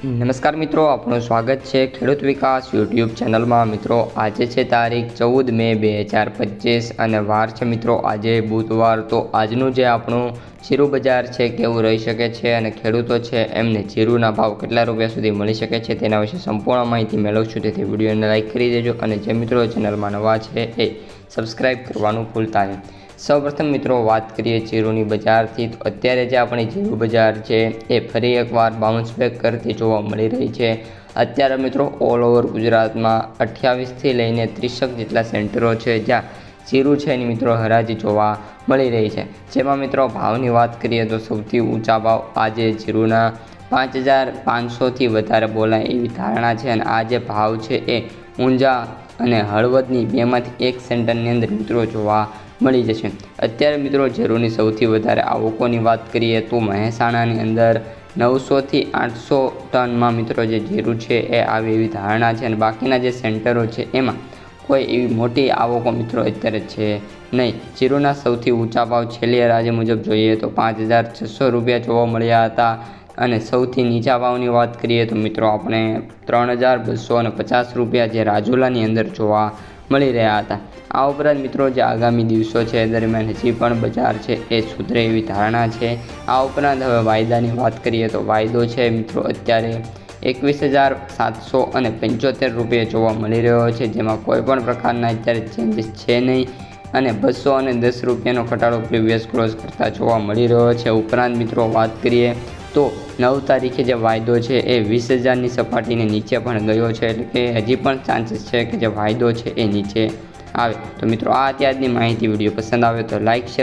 નમસ્કાર મિત્રો, આપનું સ્વાગત છે ખેડૂત વિકાસ યુટ્યુબ ચેનલમાં। મિત્રો આજે છે તારીખ 14 મે 2025 અને વાર છે મિત્રો આજે બુધવાર। તો આજનું જે આપણું જીરું બજાર છે કેવું રહી શકે છે અને ખેડૂતો છે એમને જીરુંના ભાવ કેટલા રૂપિયા સુધી મળી શકે છે તેના વિશે સંપૂર્ણ માહિતી મેળવશું। તેથી વિડીયોને લાઇક કરી દેજો અને જે મિત્રો ચેનલમાં નવા છે એ સબસ્ક્રાઈબ કરવાનું ભૂલતા નહીં। સૌપ્રથમ મિત્રો વાત કરીએ જીરુંની બજારથી, તો અત્યારે જે આપણી જીરું બજાર છે એ ફરી એકવાર બાઉન્સ બેક કરતી જોવા મળી રહી છે। અત્યારે મિત્રો ઓલ ઓવર ગુજરાતમાં 28થી લઈને 30 જેટલા સેન્ટરો છે જ્યાં જીરું છે એની મિત્રો હરાજી જોવા મળી રહી છે। જેમાં મિત્રો ભાવની વાત કરીએ તો સૌથી ઊંચા ભાવ આજે જીરુંના 5500થી વધારે બોલાય એવી ધારણા છે અને આ જે ભાવ છે એ ઊંઝા અને હળવદની બેમાંથી એક સેન્ટરની અંદર મિત્રો જોવા મળી જશે। અત્યારે મિત્રો જીરુંની સૌથી વધારે આવકોની વાત કરીએ તો મહેસાણાની અંદર 900થી 800 ટનમાં મિત્રો જે જીરું છે એ આવે એવી ધારણા છે અને બાકીના જે સેન્ટરો છે એમાં કોઈ એવી મોટી આવકો મિત્રો અત્યારે છે નહીં। જીરુંના સૌથી ઊંચા ભાવ છેલ્લી હરાજી મુજબ જોઈએ તો 5600 રૂપિયા જોવા મળ્યા હતા અને સૌથી નીચા ભાવની વાત કરીએ તો મિત્રો આપણે 3250 રૂપિયા જે રાજુલાની અંદર જોવા મળી રહ્યા હતા। આ ઉપરાંત મિત્રો જે આગામી દિવસો છે દરમિયાન હજી પણ બજાર છે એ સુધરે એવી ધારણા છે। આ ઉપરાંત હવે વાયદાની વાત કરીએ તો વાયદો છે મિત્રો અત્યારે 21,775 રૂપિયા જોવા મળી રહ્યો છે, જેમાં કોઈ પણ પ્રકારના અત્યારે ચેન્જીસ છે નહીં અને 210 રૂપિયાનો ઘટાડો પ્રીવિયસ ક્લોઝ કરતાં જોવા મળી રહ્યો છે। ઉપરાંત મિત્રો વાત કરીએ તો 9 તારીખે જે વાયદો છે એ 20,000ની સપાટીને નીચે પણ ગયો છે, એટલે કે હજી પણ ચાન્સીસ છે કે જે વાયદો છે એ નીચે આવે। તો મિત્રો આ અત્યારની માહિતી વિડીયો પસંદ આવે તો લાઇક શેર